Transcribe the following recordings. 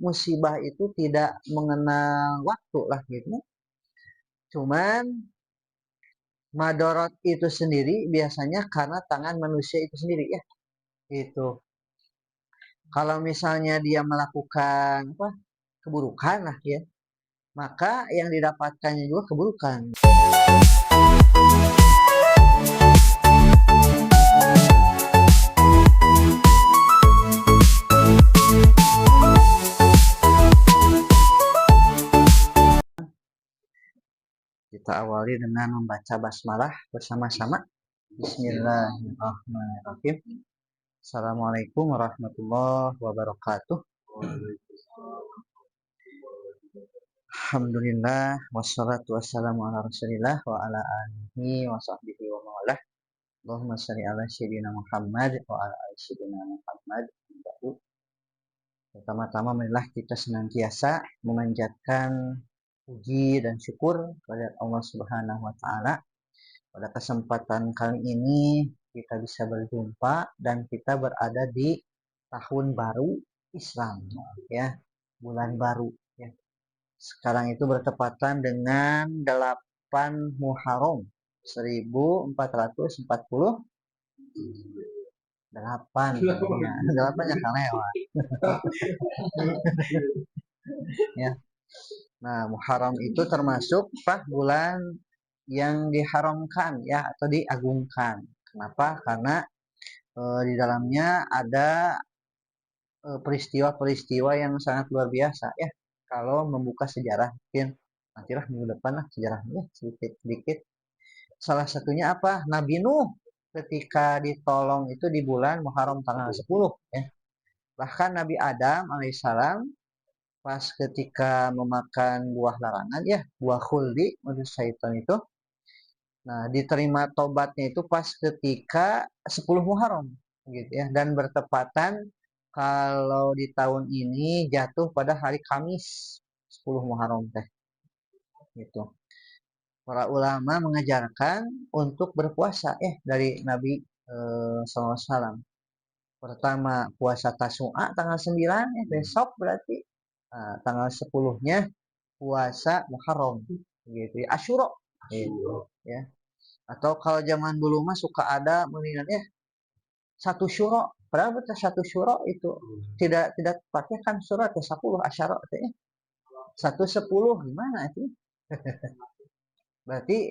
musibah itu tidak mengenal waktu lah gitu. Cuman madorot itu sendiri biasanya karena tangan manusia itu sendiri ya. Itu. Kalau misalnya dia melakukan apa keburukan lah ya, maka yang didapatkannya juga keburukan. Kita awali dengan membaca basmalah bersama-sama. Bismillahirrahmanirrahim. Assalamualaikum warahmatullahi wabarakatuh. Alhamdulillah wassalatu wassalamu ala Rasulillah wa ala alihi wa sahbihi wa mawalah. Allahumma shalli ala sayyidina Muhammad wa ala ali sayyidina Muhammad. Pertama-tama marilah kita senantiasa memanjatkan puji dan syukur kepada Allah Subhanahu wa taala. Pada kesempatan kali ini kita bisa berjumpa dan kita berada di tahun baru Islam ya, bulan baru ya. Sekarang itu bertepatan dengan 8 Muharram 1448. 8 ya, 8 kan lewat. Ya. Nah, Muharram itu termasuk bulan yang diharamkan ya atau diagungkan. Kenapa? Karena di dalamnya ada peristiwa-peristiwa yang sangat luar biasa ya. Kalau membuka sejarah mungkin nantilah minggu depan lah sejarahnya sedikit-sedikit. Salah satunya apa? Nabi Nuh ketika ditolong itu di bulan Muharram tanggal 10 ya. Bahkan Nabi Adam alaihissalam pas ketika memakan buah larangan ya, buah khuldi menurut syaitan itu. Nah, diterima tobatnya itu pas ketika 10 Muharram gitu ya, dan bertepatan kalau di tahun ini jatuh pada hari Kamis 10 Muharram teh. Gitu. Para ulama mengajarkan untuk berpuasa dari Nabi SAW. Pertama puasa Tasu'a tanggal 9 ya, besok berarti. Nah, tanggal 10-nya puasa Muharram gitu ya, Asyura gitu ya. Atau kalau zaman dulu mah suka ada mengingatnya satu syuro. Padahal betul satu syuro itu tidak pakai kan surat 10 asyara artinya. 110 gimana itu? Berarti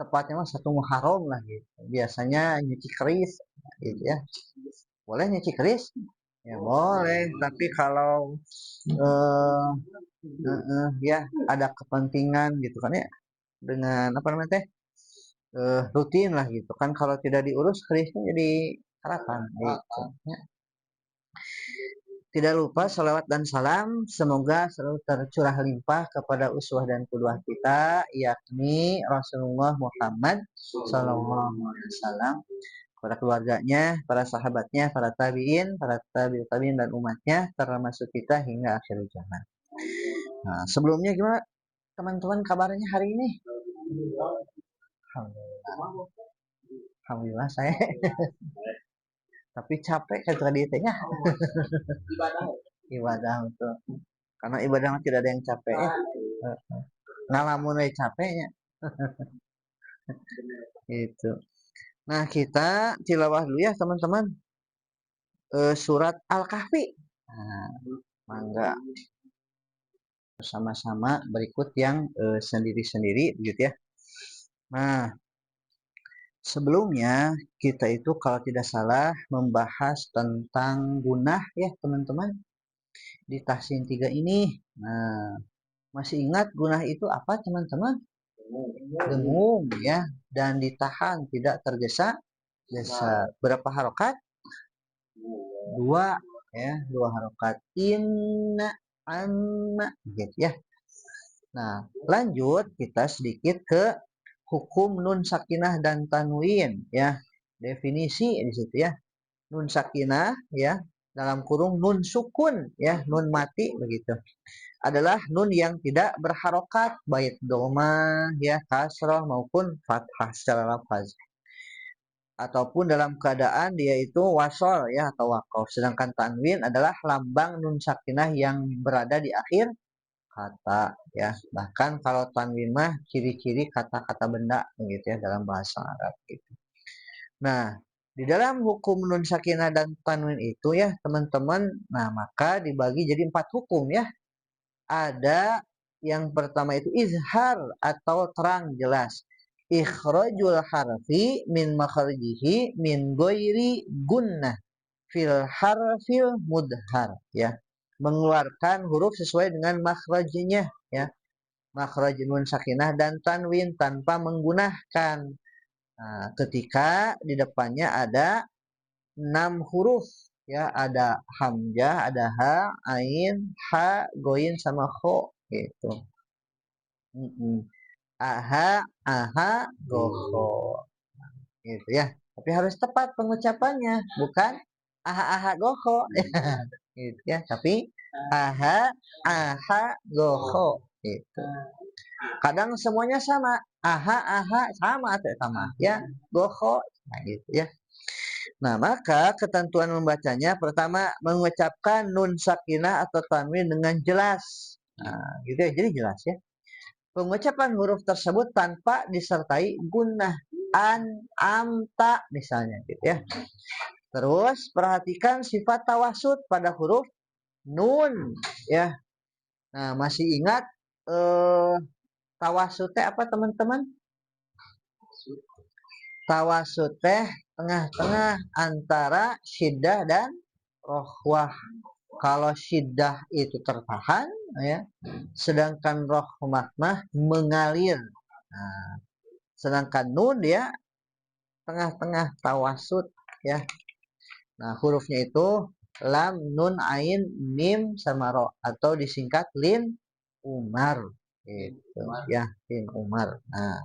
tepatnya mah 1 Muharram lah gitu. Biasanya nyuci keris gitu ya. Boleh nyuci keris? Ya boleh, tapi kalau ya ada kepentingan gitu kan ya dengan apa namanya teh rutin lah gitu kan, kalau tidak diurus kerisnya jadi harapan gitu ya. Tidak lupa salawat dan salam semoga selalu tercurah limpah kepada uswah dan qudwah kita yakni Rasulullah Muhammad sallallahu alaihi wasallam, kepada keluarganya, para sahabatnya, para tabi'in, para tabi'in dan umatnya termasuk kita hingga akhir zaman. Nah, sebelumnya gimana teman-teman kabarnya hari ini? Alhamdulillah. Alhamdulillah saya. Tapi capek kan tadi tehnya. Ibadah itu. Karena ibadah tidak ada yang capek ya. Ngalamun capeknya. Itu. Nah, kita tilawah dulu ya teman-teman. Surat Al-Kahfi. Nah, mangga bersama-sama berikut yang sendiri-sendiri gitu ya. Nah, sebelumnya kita itu kalau tidak salah membahas tentang gunah ya teman-teman di Tahsin 3 ini. Nah, masih ingat gunah itu apa teman-teman? Dengung ya, dan ditahan tidak tergesa-gesa. Berapa harokat? 2 ya, 2 harokat. Inna anna gitu ya. Nah, lanjut kita sedikit ke hukum nun sakinah dan tanwin ya. Definisi di situ ya. Nun sakinah ya, dalam kurung nun sukun ya, nun mati begitu. Adalah nun yang tidak berharokat baik doma ya, kasrah maupun fathah secara lafaz. ataupun dalam keadaan dia itu wasol ya atau wakof. Sedangkan tanwin adalah lambang nun sakinah yang berada di akhir kata ya. Bahkan kalau tanwin mah ciri-ciri kata-kata benda begitu ya dalam bahasa Arab gitu. Nah, di dalam hukum nun sakinah dan tanwin itu ya teman-teman, nah maka dibagi jadi 4 hukum ya. Ada yang pertama itu izhar atau terang jelas. Ikhrajul harfi min makharijihi min ghairi gunnah fil harfil mudhar ya. Mengeluarkan huruf sesuai dengan makhrajnya ya. Makhraj nun sakinah dan tanwin tanpa menggunakan. Nah, ketika di depannya ada 6 huruf ya, ada hamzah, ada ha, ain, ha, goin sama kho gitu. Aha, aha, goho gitu ya. Tapi harus tepat pengucapannya, bukan aha, aha, goho gitu ya. Tapi aha, aha, goho gitu. Kadang semuanya sama, aha, aha, sama atau sama ya, goho, nah gitu ya. Nah, maka ketentuan membacanya pertama mengucapkan nun sakinah atau tanwin dengan jelas. Nah, gitu ya. Jadi jelas ya. Pengucapan huruf tersebut tanpa disertai gunnah an, am, ta misalnya gitu ya. Terus perhatikan sifat tawasud pada huruf nun ya. Nah, masih ingat tawasudnya apa teman-teman? Tawasud teh tengah-tengah antara syiddah dan rohwah. Kalau syiddah itu tertahan ya, sedangkan rohwah mah mengalir. Nah, sedangkan nun dia tengah-tengah tawasud ya. Nah, hurufnya itu lam, nun, ain, mim sama ro atau disingkat lin umar gitu ya, lin umar. Nah,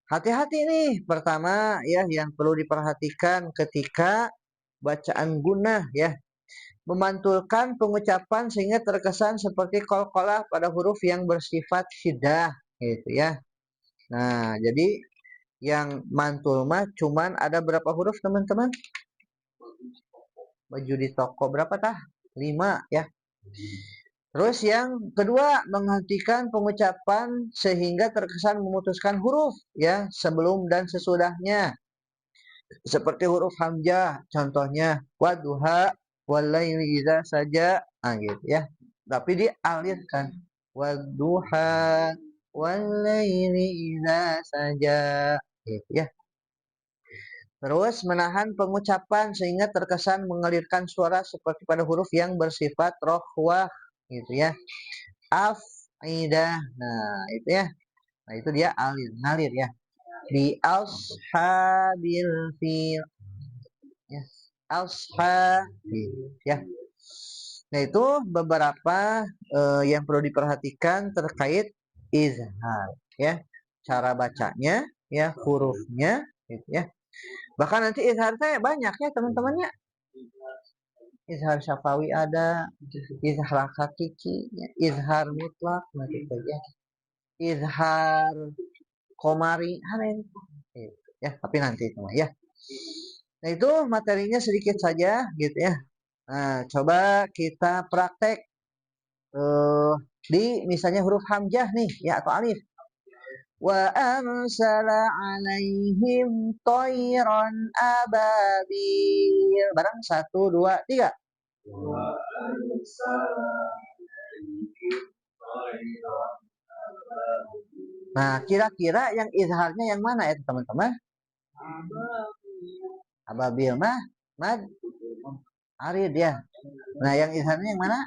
hati-hati nih. Pertama ya yang perlu diperhatikan ketika bacaan gunnah ya. Memantulkan pengucapan sehingga terkesan seperti qalqalah pada huruf yang bersifat syiddah gitu ya. Nah, jadi yang mantul mah cuman ada berapa huruf teman-teman? Baju di toko berapa tah? 5 ya. Terus yang kedua menghentikan pengucapan sehingga terkesan memutuskan huruf ya sebelum dan sesudahnya. Seperti huruf hamzah contohnya wadduha walaili idza saja gitu ya. Tapi dialirkan wadduha walaili idza saja gitu ya. Terus menahan pengucapan sehingga terkesan mengalirkan suara seperti pada huruf yang bersifat rohwah gitu ya. Afidah. Nah, itu ya. Nah, itu dia ngalir ya. Di ashabil fil ya. Ashabil ya. Nah, itu beberapa yang perlu diperhatikan terkait izhar ya. Cara bacanya ya, hurufnya gitu ya. Bahkan nanti izhar teh banyak ya teman-temannya. Izhar syafawi ada, izhar hakiki, izhar mutlak, gitu ya. Izhar komari ada gitu. Ya, tapi nanti itu ya. Nah, itu materinya sedikit saja gitu ya. Nah, coba kita praktek di misalnya huruf hamzah nih ya atau alif. Wa arsala alaihim toiron ababil. Barang 1, 2, 3. Nah, kira-kira yang izharnya yang mana ya teman-teman? Ababil mah mad arid ya. Nah, yang izharnya yang mana?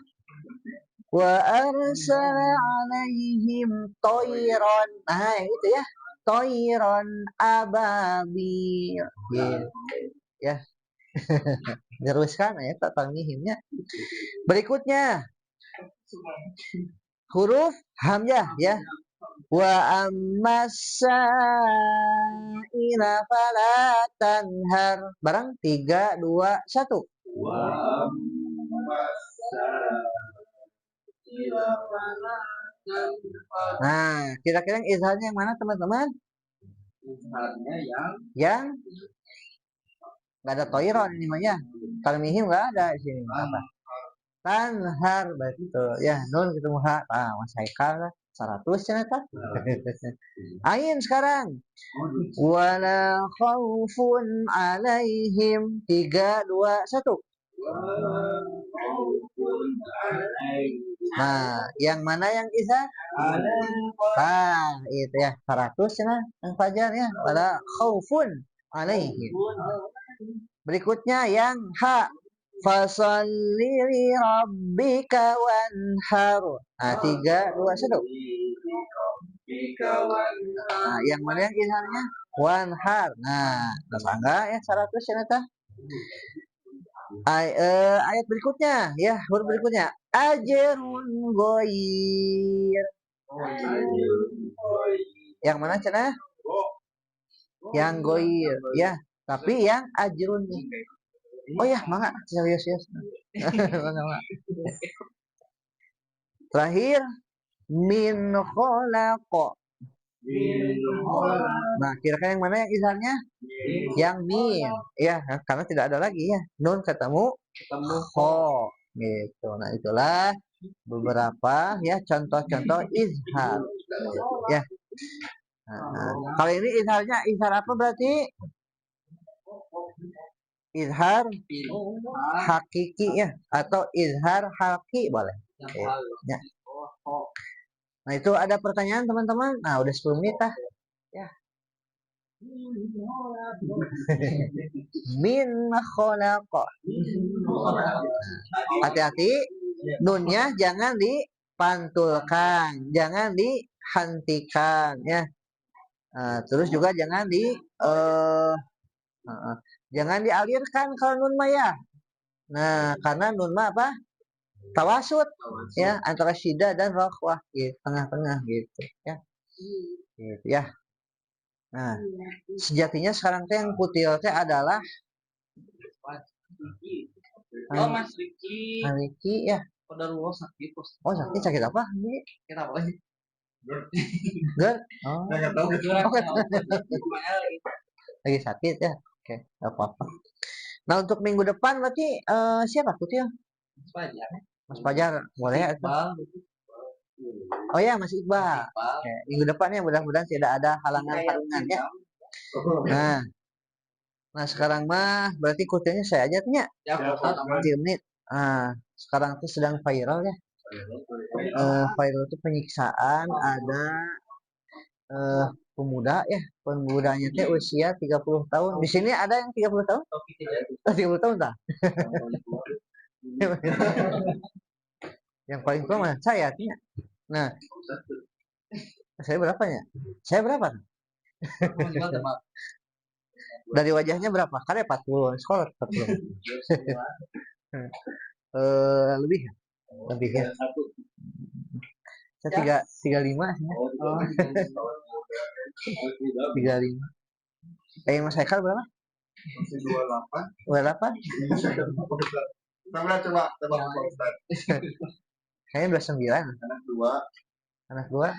Wa arsala alaihim toiron. Nah, yang itu ya. Toiron ababil. Gitu. Ya. Teruskan ya tak tanggihimnya. Berikutnya huruf hamzah ya. Wa ammasaila fala tanhar. Barang 3, 2, 1. Nah, kira-kira yang izharnya yang mana teman-teman? yang nggak ada toiron ini mah ya. Kalau mihim nggak ada di sini apa? Tanhar betul ya, nun ketemu ha. Mas Haikal lah 100 cenah. Ain sekarang. Wala khaufun alaihim 3 2 1. Nah, yang mana yang izhar? Itu ya 100 cenah yang Fajar ya. Wala khaufun alaihim. Berikutnya yang ha. Fasalli li rabbika wanhar. Nah, 3 2 1. Nah, yang mana yang izharnya? Wanhar. Nah, enggak ya 100 ya nata. Ayat berikutnya ya, huruf berikutnya. Ajrun ghair. Yang mana cenah? Yang ghair ya, tapi yang ajrun. Oh ya, mangga. Yes. Terakhir min khalaqa. Nah, kira-kira yang mana yang izharnya? Yang min. Ya, karena tidak ada lagi ya. Nun ketemu kho. Gitu. Nah, itulah beberapa ya contoh-contoh izhar. Ya. Nah, kalau ini izharnya izhar apa berarti? Izhar hakiki ya, atau izhar haki boleh. Ya. Nah, itu ada pertanyaan teman-teman. Nah, udah 10 menit ah. Ya. Min khalaqa. Hati-hati, nunnya jangan dipantulkan, jangan dihentikan ya. Terus juga jangan jangan dialirkan kalau nun mah ya. Nah, karena nun mah apa? Tawasud ya, antara syiddah dan rakhwah gitu, tengah-tengah gitu ya. Gitu ya. Nah, sejatinya sekarang teh yang kutil teh adalah Mas Riki. Riki ya. Kodarullah sakit. Oh, sakit apa? Kita apa sih? GERD. Oh. Enggak tahu gitu. Lagi sakit ya. Oke, enggak apa-apa. Nah, untuk minggu depan berarti siapa kutil? Mas Fajar. Mas Fajar, boleh ya? Oh ya, Mas Iqbal. Oke. Minggu depan ya, mudah-mudahan tidak ada halangan-halangan ya. Nah, sekarang mah berarti kutilnya saya aja tanya. Ya, 3 menit. Sekarang tuh sedang viral ya. Viral itu penyiksaan ada pemuda ya. Pemudanya teh usia 30 tahun. Di sini ada yang 30 tahun? 30 tahun tak? Yang paling tua mana? Saya tanya. Nah, saya berapa ya? Saya berapa? Dari wajahnya berapa? Karena 40, sekolah 40. Lebih ya? Lebih ya. Saya 35 sih. 35. Yang Mas Haikal berapa? 28. 28? Coba Saya 29. Anak 2.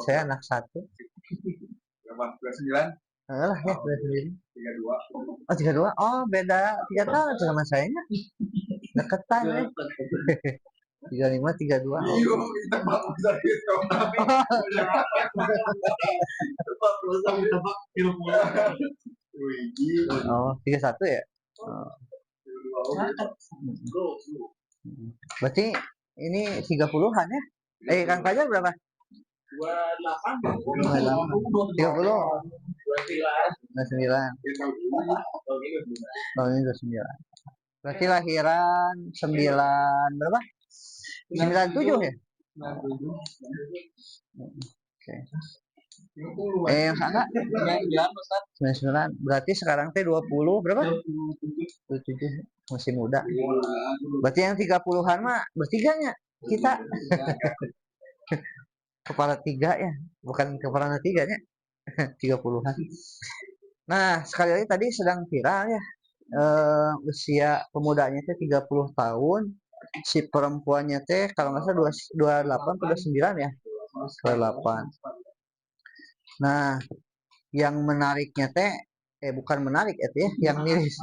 Saya anak 1. Berapa? 29? Lah ya, 29. 32. Oh, 32. Oh, beda 3 tahun sama saya. Deketan ya. 35 32. Oh, 31 ya? Oh. Berarti ini 30-an ya? Kang Fajar berapa? 28. 30. 29. Oh, ini 29. Berarti lahiran 9 berapa? 97 ya? Oke. Enggak? 99. Berarti sekarang teh 20 berapa? 27. Masih muda. Berarti yang 30-an mah bertiganya kita. Kepala 3 ya, bukan kepala 3 nya. 30-an. Nah, sekali lagi tadi sedang viral ya. Usia pemudanya teh 30 tahun. Si perempuannya teh kalau nggak salah 28 atau 29 ya. 28. Nah, yang menariknya teh bukan menarik itu ya, yang miris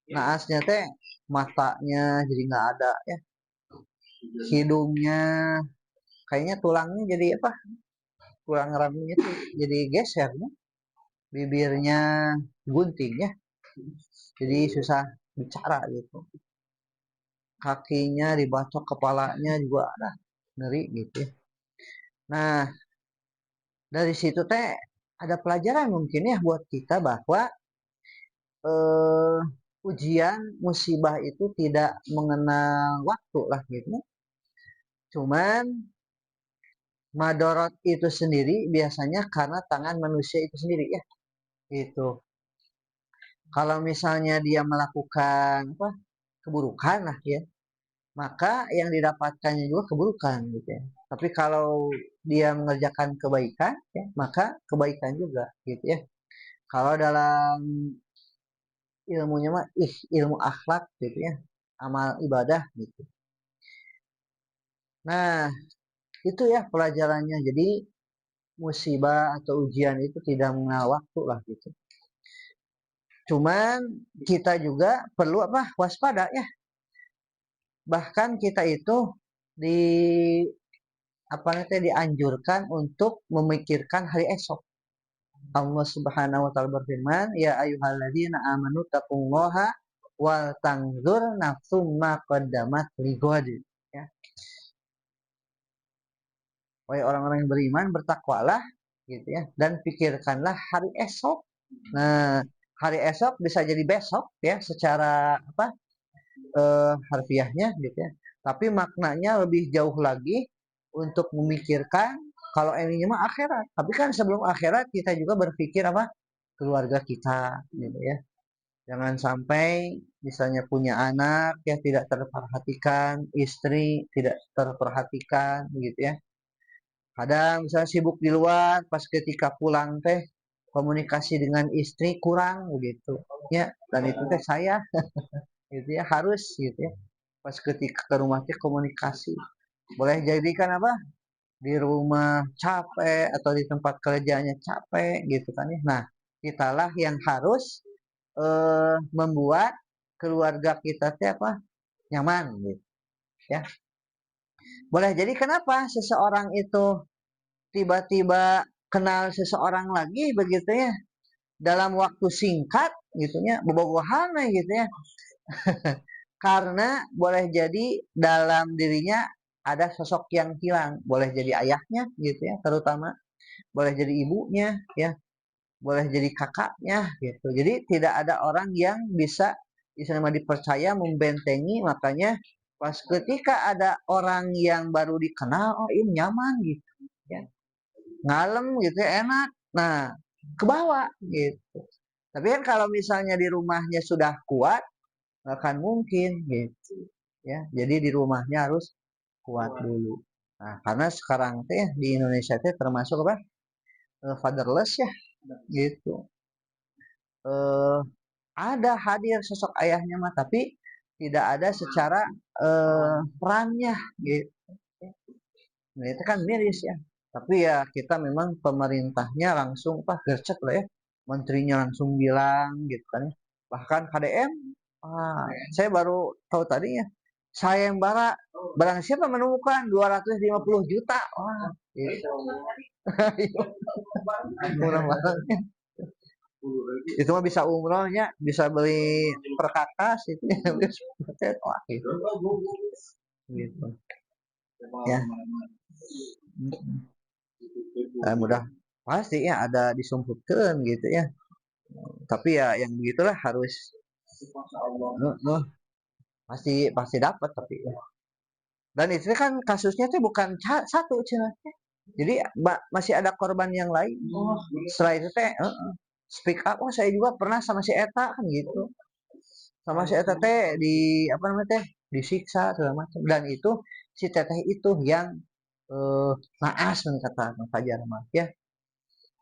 naasnya teh matanya jadi nggak ada ya, hidungnya kayaknya tulangnya jadi apa, tulang rambutnya tuh jadi geser ya. Bibirnya gunting ya, jadi susah bicara gitu, kakinya dibacok, kepalanya juga ada ngeri gitu ya. Nah, dari situ teh ada pelajaran mungkin ya buat kita bahwa eh, ujian musibah itu tidak mengenal waktu lah gitu. Cuman madorot itu sendiri biasanya karena tangan manusia itu sendiri ya. Itu. Kalau misalnya dia melakukan apa keburukan lah ya, maka yang didapatkannya juga keburukan gitu ya. Tapi kalau dia mengerjakan kebaikan ya, maka kebaikan juga gitu ya. Kalau dalam ilmunya mah ilmu akhlak gitu ya, amal ibadah gitu. Nah, itu ya pelajarannya. Jadi musibah atau ujian itu tidak mengenal waktu lah gitu. Cuman kita juga perlu apa? Waspada ya. Bahkan kita itu di apa nanti dianjurkan untuk memikirkan hari esok. Allah Subhanahu wa taala berfirman, "Ya ayyuhalladzina amanu taqullaha wal tanzur nafsum ma qaddamat lighad." Ya. Wahai orang-orang yang beriman, bertakwalah gitu ya dan pikirkanlah hari esok. Nah, hari esok bisa jadi besok ya secara apa? Harfiahnya gitu ya. Tapi maknanya lebih jauh lagi untuk memikirkan kalau ini mah akhirat. Tapi kan sebelum akhirat kita juga berpikir apa? Keluarga kita gitu ya. Jangan sampai misalnya punya anak ya tidak terperhatikan, istri tidak terperhatikan gitu ya. Kadang misalnya sibuk di luar, pas ketika pulang teh komunikasi dengan istri kurang begitu ya, dan itu teh saya gitu ya harus gitu ya pas ketika ke rumah teh komunikasi. Boleh jadi kan apa di rumah capek atau di tempat kerjanya capek gitu kan ya. Nah, kitalah yang harus membuat keluarga kita teh apa nyaman gitu ya. Boleh jadi kenapa seseorang itu tiba-tiba kenal seseorang lagi begitu ya dalam waktu singkat gitu ya bobogohan gitu ya, karena boleh jadi dalam dirinya ada sosok yang hilang, boleh jadi ayahnya gitu ya terutama, boleh jadi ibunya ya, boleh jadi kakaknya gitu. Jadi tidak ada orang yang bisa istilahnya dipercaya membentengi, makanya pas ketika ada orang yang baru dikenal, oh ini nyaman gitu ya, ngalem gitu ya, enak, nah ke bawah gitu. Tapi kan kalau misalnya di rumahnya sudah kuat nggak akan mungkin gitu ya, jadi di rumahnya harus kuat dulu. Nah, karena sekarang teh di Indonesia teh termasuk apa, fatherless ya gitu. eh, ada hadir sosok ayahnya mah tapi tidak ada secara perannya gitu. Nah, itu kan miris ya. Tapi ya kita memang pemerintahnya langsung gercep lah ya. Menterinya langsung bilang gitu kan ya. Bahkan KDM, saya baru tahu tadinya. Sayembara barang siapa menemukan 250 juta. Wah, gitu. Murah banget. Itu mah bisa umrohnya, bisa beli perkakas itu ya. Wah, gitu. Gitu. Ya. Mudah pasti ya ada disumputkan gitu ya, tapi ya yang begitulah harus pasti pasti dapat tapi ya. Dan itu kan kasusnya tuh bukan satu cina, jadi masih ada korban yang lain. Setelah itu teh speak up, oh saya juga pernah sama si Eta kan gitu, sama si Eta teh di apa namanya teh disiksa segala macam, dan itu si teteh itu yang eh, naas kata Fajar mah ya,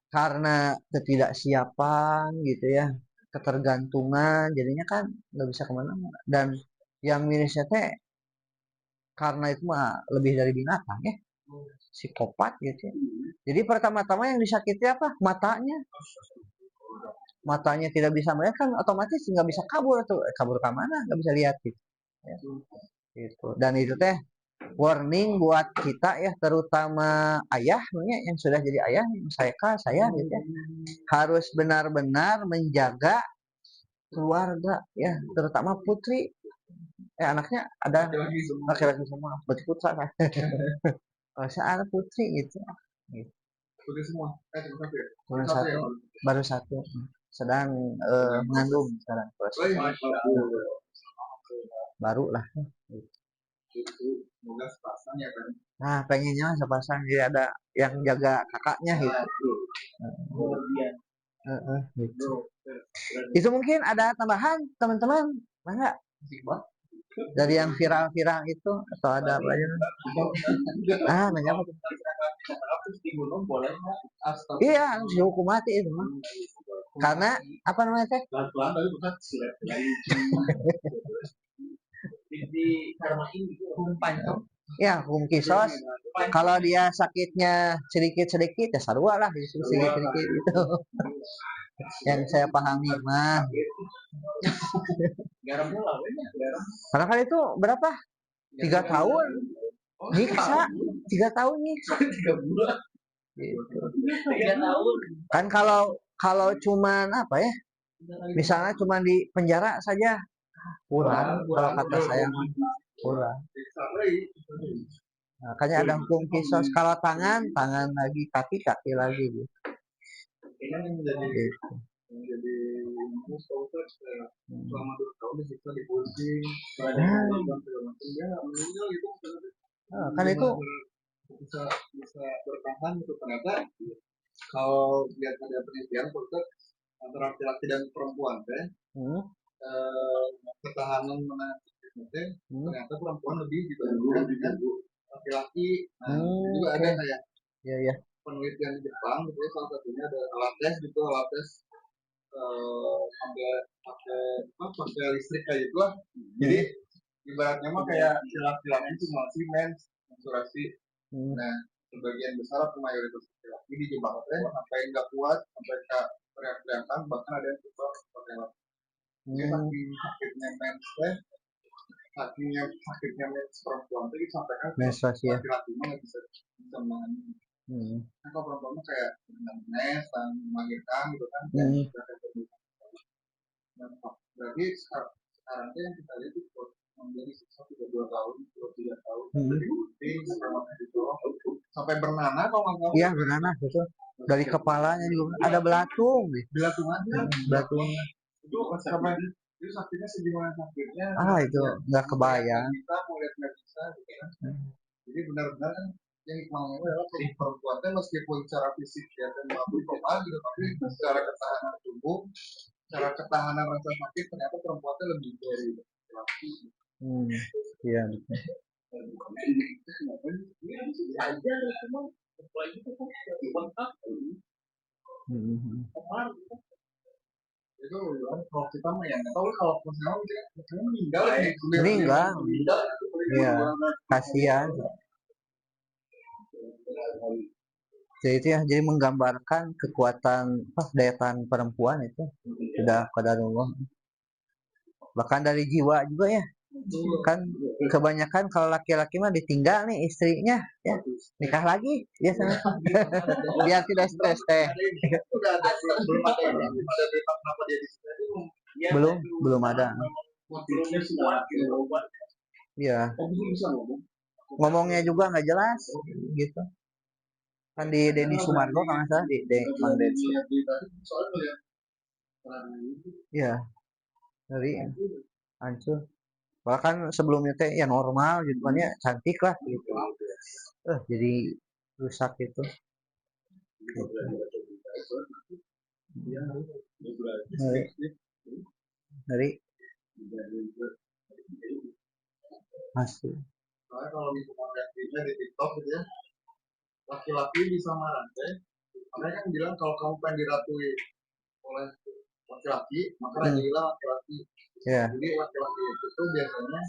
karena ketidaksiapan gitu ya, ketergantungan, jadinya kan nggak bisa kemana-mana. Dan yang mirisnya teh karena itu mah lebih dari binatang ya, psikopat gitu ya. Jadi pertama-tama yang disakiti apa? Matanya tidak bisa melihat kan otomatis nggak bisa kabur tuh. Kabur ke mana? Nggak bisa lihat gitu. Ya, gitu. Dan itu teh warning buat kita ya, terutama ayah yang sudah jadi ayah, saya gitu ya, harus benar-benar menjaga keluarga ya, terutama putri. Anaknya ada laki-laki semua, berarti putra kan. Kalau saya anak putri gitu. Putih semua. Cuma satu ya? Cuma Satu ya, satu, baru satu. Sedang mengandung sekarang. Baru lah. Itu semoga sepasang ya kan. Nah, pengennya sepasang jadi ada yang jaga kakaknya gitu. Gitu. Itu mungkin ada tambahan teman-teman, enggak? Dari yang viral-viral itu atau ada apa aja? Nanya apa tuh? Iya, harus dihukum mati itu mah. Karena apa namanya teh? Di karma ini kumpan tuh. Ya, hukum kisos. Kalau dia sakitnya sedikit-sedikit ya sarua lah, sedikit-sedikit itu. Yang saya pahami mah. Karena kan itu berapa? 3 tahun. Nyiksa 3 tahun nyiksa. 3 bulan. Gitu. 3 tahun. Kan kalau cuman apa ya? Misalnya cuma di penjara saja kurang, kalau kata saya kurang. Makanya ada hukum kisos. Kalau tangan lagi, kaki lagi gitu. Ini menjadi selama 2 tahun disiksa di polisi, meninggal gitu. Kan itu bisa bertahan itu ternyata kalau lihat ada penelitian untuk antara laki-laki dan perempuan ketahanan ternyata perempuan lebih dibandingkan dengan laki-laki. Itu juga ada kayak penelitian di Jepang gitu ya, salah satunya ada alat tes pakai listrik kayak gitu lah. Jadi ibaratnya mah kayak laki-laki simulasi mensurasi. Nah, sebagian besar atau mayoritas laki-laki di Jepang sampai nggak kuat, sampai teriak-teriakan, bahkan ada yang coba pakai laki. Jadi saking sakitnya mens perempuan itu disampaikan laki-laki mah nggak bisa menangani. Nah, kalau perempuan kayak mes dan melahirkan gitu kan, berarti sekarang yang kita lihat itu menjadi sisa 32 tahun, 23 tahun, sampai bernanah kalau nggak tahu. Iya bernanah betul. Dari kepalanya juga ada belatung. Belatung aja. Belatung. Itu sampai itu sakitnya segimana sakitnya? Itu nggak kebayang. Kita mau lihat nggak bisa, gitu kan? Jadi benar-benar kan yang mau adalah perempuan kan meskipun secara fisik ya dan mampu total gitu, tapi secara ketahanan tubuh, secara ketahanan rasa sakit ternyata perempuan itu lebih dari laki. Iya betul. Itu kalau kita mah yang tahu kalau personal meninggal. Iya, kasihan. Jadi itu ya, jadi menggambarkan kekuatan daya tahan perempuan itu sudah qadarullah. Bahkan dari jiwa juga ya. Kan kebanyakan kalau laki-laki mah ditinggal nih istrinya ya, nikah lagi biasanya biar tidak stres teh. Belum ada. Iya. Ngomongnya juga nggak jelas gitu. Kan di Denny Sumargo kalau nggak salah di Bang Denny. Iya. Dari hancur. Bahkan sebelumnya teh ya normal gitu kan ya, cantik lah gitu. Jadi rusak itu. Dari masuk. Soalnya kalau lihat di TikTok gitu ya, laki-laki bisa marah mereka kan bilang kalau kamu pengen diratui oleh laki-laki, maka jadilah laki-laki. Jadi laki-laki itu biasanya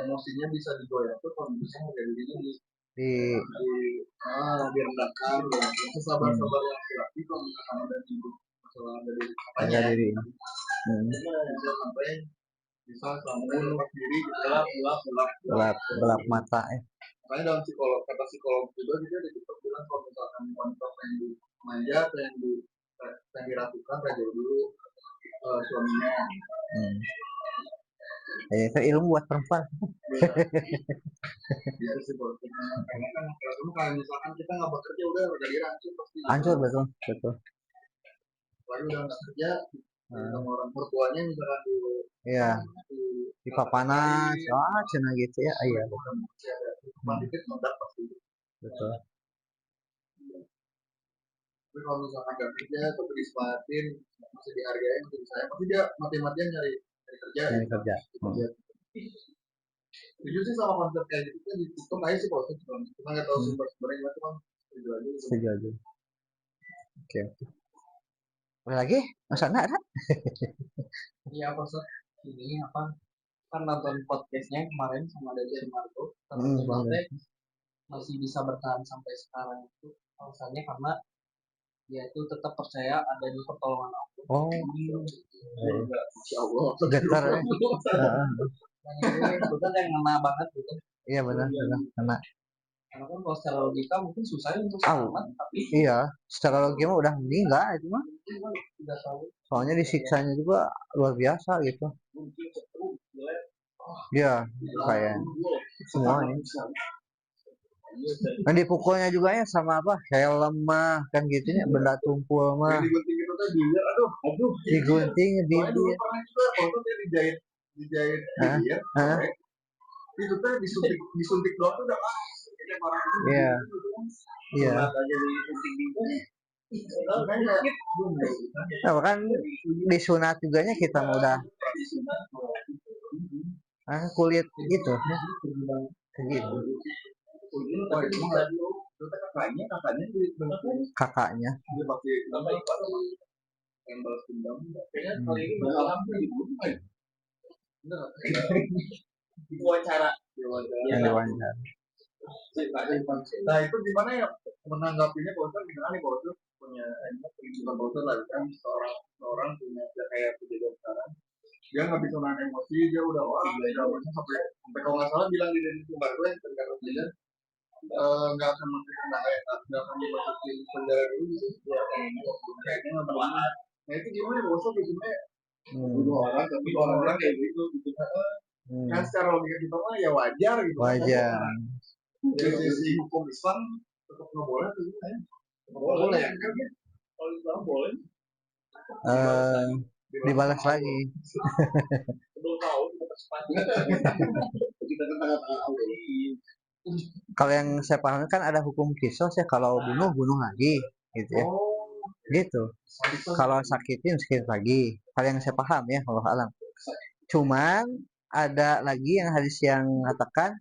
emosinya bisa digoyah tuh kalau bisa menjadi dirinya direndahkan, sabar-sabar yang laki-laki kalau misalkan ada nyinggung masalah dari harga apanya, diri. bisa sampai bisa sampai lepas diri, Gelap mata ya. Makanya dalam kata psikolog juga gitu di TikTok bilang kalau misalkan wanita yang dimanja atau yang diratukan jauh dulu suaminya. Itu ilmu buat perempuan. Iya sih karena kan kalau misalkan kita nggak bekerja udah jadi hancur pasti. Hancur betul. Lalu udah nggak kerja sama orang mertuanya misalkan iya di papanas cina gitu ya. Iya dikit meledak pasti. Betul. Tapi kalau misalkan nggak kerja tuh disemangatin masih dihargai masih disayang pasti dia mati-matian nyari kerja. Jujur sih sama konsep kayak gitu kan di TikTok aja sih kalau kita nggak tahu sumber-sumbernya gimana cuman setuju aja. Oke. Ada lagi? Masa enggak ada? Iya Pak Ustaz. Ini apa? Kan nonton podcastnya kemarin sama Deddy Marco. Masih bisa bertahan sampai sekarang itu alasannya karena dia itu tetap percaya adanya pertolongan Allah. Oh. Masya Allah. Getar ya. Itu kan yang ngena banget gitu. Iya benar kena. Karena kan kalau secara logika mungkin susah untuk selamat, tapi iya, secara logika mah udah meninggal itu mah. Soalnya disiksanya juga luar biasa gitu. Iya, kayak semuanya. Dan dipukulnya juga ya sama apa? Kayak lemah kan gitu ya, benda tumpul mah. Digunting bibir. Dijahit bibir. Itu tuh disuntik doang tuh udah iya. Iya. Nah, kan disunat juga nya kita udah kulit gitu. Kakaknya. Diwawancara. Nah itu gimana ya menanggapinya kalau gimana nih kalau punya bukan lah kan seorang punya kayak kejadian sekarang dia nggak bisa nahan emosi dia udah sampai kalau nggak salah bilang di Dengar gue yang terkadang dia nggak akan nggak akan dimasukin penjara dulu gitu ya kayaknya nggak berlahan. Nah itu gimana bos sebenarnya dua orang tapi dua orang kayak gitu kan secara logika kita mah ya wajar gitu. Wajar. Dari sisi hukum Islam tetap nggak boleh tuh ya. Boleh ya kan ya. Kalau Islam boleh. Dibalas lagi. Belum tahu kita kalau yang saya pahami kan ada hukum kisos ya, kalau bunuh lagi gitu ya. Gitu. Kalau sakitin sakit lagi. Kalau yang saya paham ya, Allah alam. Cuman ada lagi yang hadis yang mengatakan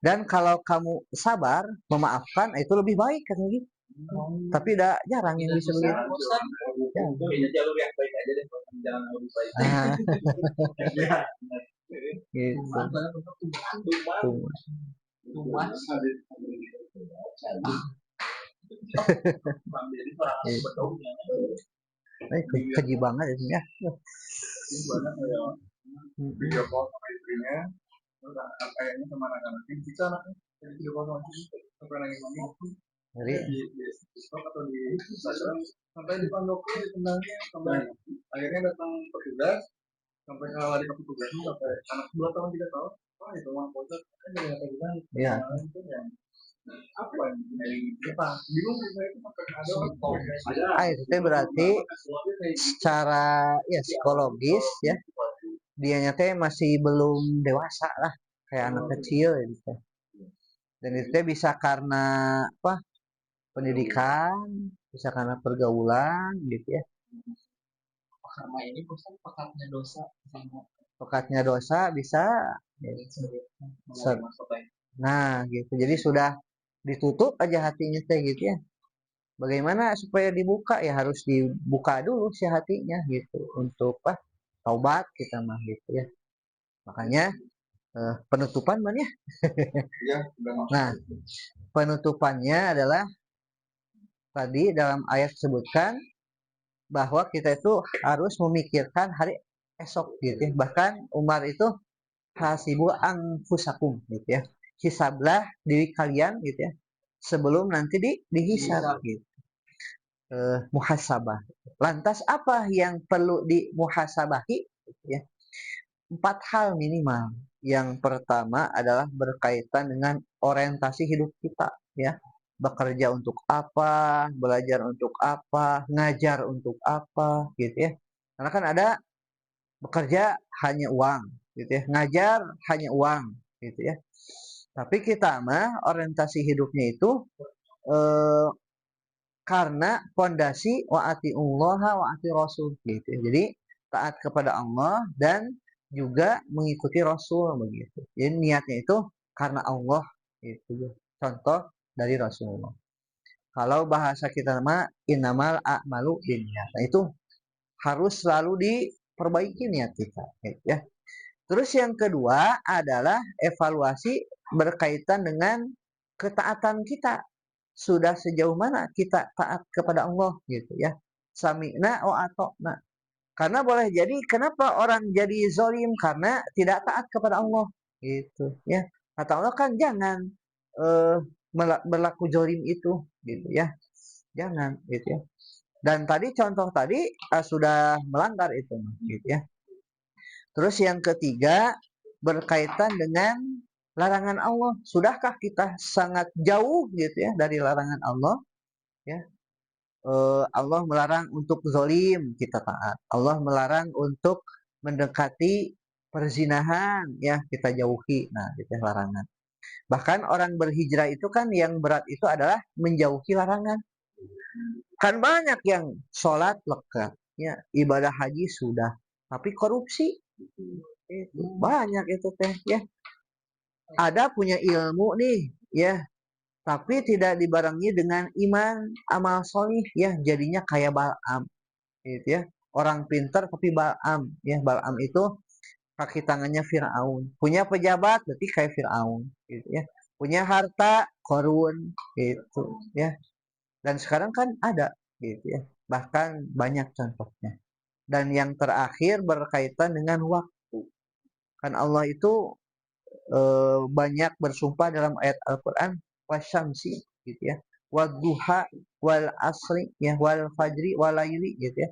dan kalau kamu sabar memaafkan itu lebih baik katanya gitu. Tapi jarang yang bisa begitu. Jalur yang baik aja deh, jangan lebih baik. Keji banget ya. Video call sama istrinya, kayaknya sama anak-anaknya bisa anaknya jadi video call sama istrinya sampai nangis di TikTok atau di Instagram sampai dipandoknya ditendangnya sampai akhirnya datang petugas sampai kalah di petugasnya sampai anak 2 tahun 3 tahun itu mah polsek kan jadi apa juga ya apa yang kita bingung itu itu berarti secara ya psikologis ya dianya teh masih belum dewasa lah kayak anak kecil gitu. Dan itu bisa karena apa? Pendidikan, bisa karena pergaulan gitu ya. Karma ini bukan pekatnya dosa sama pekatnya dosa bisa nah gitu. Jadi sudah ditutup aja hatinya teh gitu ya. Bagaimana supaya dibuka ya harus dibuka dulu si hatinya gitu untuk taubat kita mah gitu ya. Makanya penutupan man ya. Nah, penutupannya adalah tadi dalam ayat sebutkan bahwa kita itu harus memikirkan hari esok gitu ya. Bahkan Umar itu hasibu anfusakum gitu ya. Hisablah diri kalian gitu ya. Sebelum nanti dihisab gitu. Muhasabah. Lantas apa yang perlu dimuhasabahi gitu ya? 4 hal minimal. Yang pertama adalah berkaitan dengan orientasi hidup kita ya. Bekerja untuk apa, belajar untuk apa, ngajar untuk apa gitu ya. Karena kan ada bekerja hanya uang gitu ya, ngajar hanya uang gitu ya. Tapi kita mah orientasi hidupnya itu eh, karena fondasi Allah wa ati rasul gitu ya. Jadi taat kepada Allah dan juga mengikuti Rasul begitu. Jadi niatnya itu karena Allah itu. Contoh dari Rasulullah. Kalau bahasa kita mah innamal a'malu binniyat. Nah, itu harus selalu diperbaiki niat kita gitu ya. Terus yang kedua adalah evaluasi berkaitan dengan ketaatan kita. Sudah sejauh mana kita taat kepada Allah gitu ya. Sami'na wa ata'na. Karena boleh jadi kenapa orang jadi zolim karena tidak taat kepada Allah gitu ya. Kata Allah kan jangan eh, berlaku zolim itu gitu ya. Jangan gitu ya. Dan tadi contoh tadi sudah melanggar itu gitu ya. Terus yang ketiga berkaitan dengan larangan Allah. Sudahkah kita sangat jauh gitu ya dari larangan Allah? Ya, Allah melarang untuk zolim, kita taat. Allah melarang untuk mendekati perzinahan, ya kita jauhi. Nah, itu larangan. Bahkan orang berhijrah itu kan yang berat itu adalah menjauhi larangan. Kan banyak yang sholat lekat, ya ibadah haji sudah, tapi korupsi itu banyak itu teh, ya. Ada punya ilmu nih, ya, tapi tidak dibarengi dengan iman, amal solih, ya jadinya kayak Bal'am gitu ya. Orang pintar tapi Bal'am, ya Bal'am itu kaki tangannya Firaun. Punya pejabat berarti kayak Firaun gitu ya. Punya harta Korun gitu ya. Dan sekarang kan ada gitu ya. Bahkan banyak contohnya. Dan yang terakhir berkaitan dengan waktu. Kan Allah itu banyak bersumpah dalam ayat Al-Qur'an wasyamsi gitu ya. Wadduha wal asri ya wal fajri wal laili gitu ya.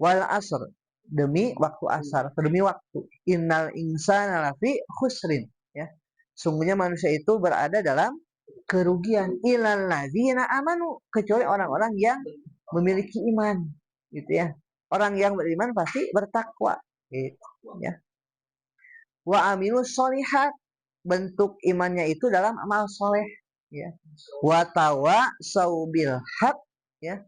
Wal asr demi waktu asar, demi waktu. Innal insana lafi khusrin ya. Sungguhnya manusia itu berada dalam kerugian ilal ladzina amanu, kecuali orang-orang yang memiliki iman gitu ya. Orang yang beriman pasti bertakwa gitu ya. Wa amilus solihat, bentuk imannya itu dalam amal soleh ya. Wa tawa saubil haq ya,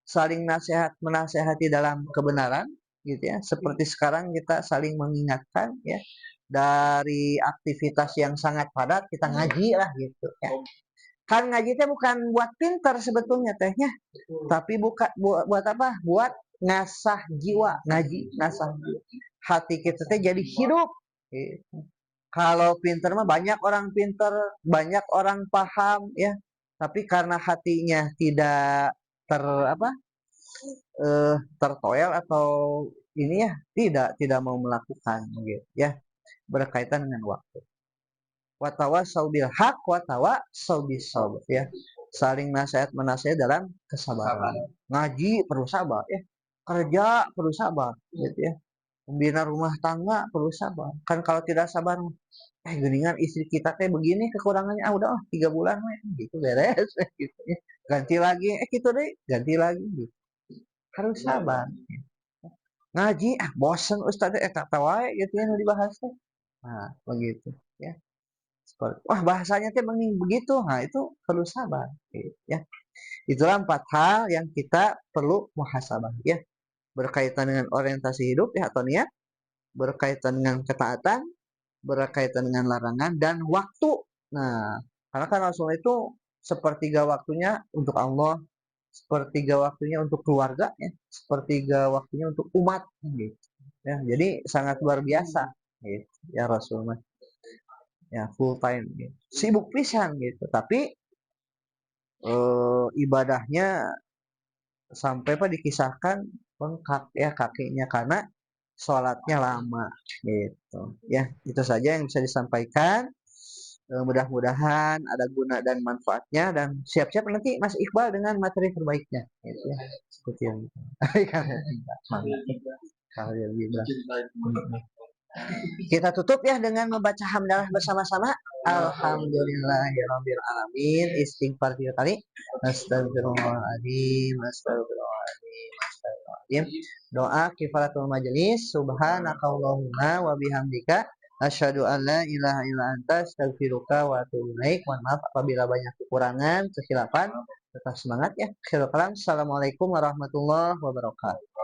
saling nasihat menasehati dalam kebenaran gitu ya. Seperti sekarang kita saling mengingatkan ya, dari aktivitas yang sangat padat kita ngaji lah gitu ya. Kan ngaji teh bukan buat pintar sebetulnya tehnya, tapi bukan buat apa? Buat ngasah jiwa, ngaji ngasah jiwa. Hati kita teh jadi hidup gitu. Kalau pintar mah banyak orang pintar, banyak orang paham ya, tapi karena hatinya tidak ter apa tertoel atau ini ya tidak mau melakukan gitu ya, berkaitan dengan waktu. Watawa saubil hak watawa saubis sabr ya, saling nasihat menasihat dalam kesabaran. Ngaji perlu sabar ya, kerja perlu sabar gitu ya, membina rumah tangga perlu sabar. Kan kalau tidak sabar geningan istri kita teh begini kekurangannya, udah 3 bulan gitu beres gitu ya. Ganti lagi gitu deh, ganti lagi gitu. Harus sabar. Ngaji bosen ustaz eta wae gitu ya dibahas teh. Nah, begitu ya. Wah, bahasanya teh begitu. Nah, itu perlu sabar gitu, ya. Itulah 4 hal yang kita perlu muhasabah ya. Berkaitan dengan orientasi hidup ya atau niat, berkaitan dengan ketaatan, berkaitan dengan larangan dan waktu. Nah, karena kan Rasul itu sepertiga waktunya untuk Allah, sepertiga waktunya untuk keluarga, ya, sepertiga waktunya untuk umat, gitu. Ya, jadi sangat luar biasa, gitu. Ya Rasul, ya full time, gitu. Sibuk pisan, gitu. Tapi ibadahnya sampai dikisahkan bengkak ya kakinya karena sholatnya lama gitu ya. Itu saja yang bisa disampaikan. Mudah-mudahan ada guna dan manfaatnya dan siap-siap nanti Mas Iqbal dengan materi terbaiknya gitu ya. Seperti yang kita tutup ya dengan membaca hamdalah bersama-sama. Alhamdulillahirabbil alamin. Istighfar 3 kali. Astagfirullahaladzim, astagfirullahaladzim, astagfirullahaladzim. Doa kifaratul majelis. Subhanakallahumma wa bihamdika asyhadu an la ilaha illa anta astaghfiruka wa atubu ilaik. Mohon maaf apabila banyak kekurangan, kesilapan. Tetap semangat ya. Assalamualaikum warahmatullahi wabarakatuh.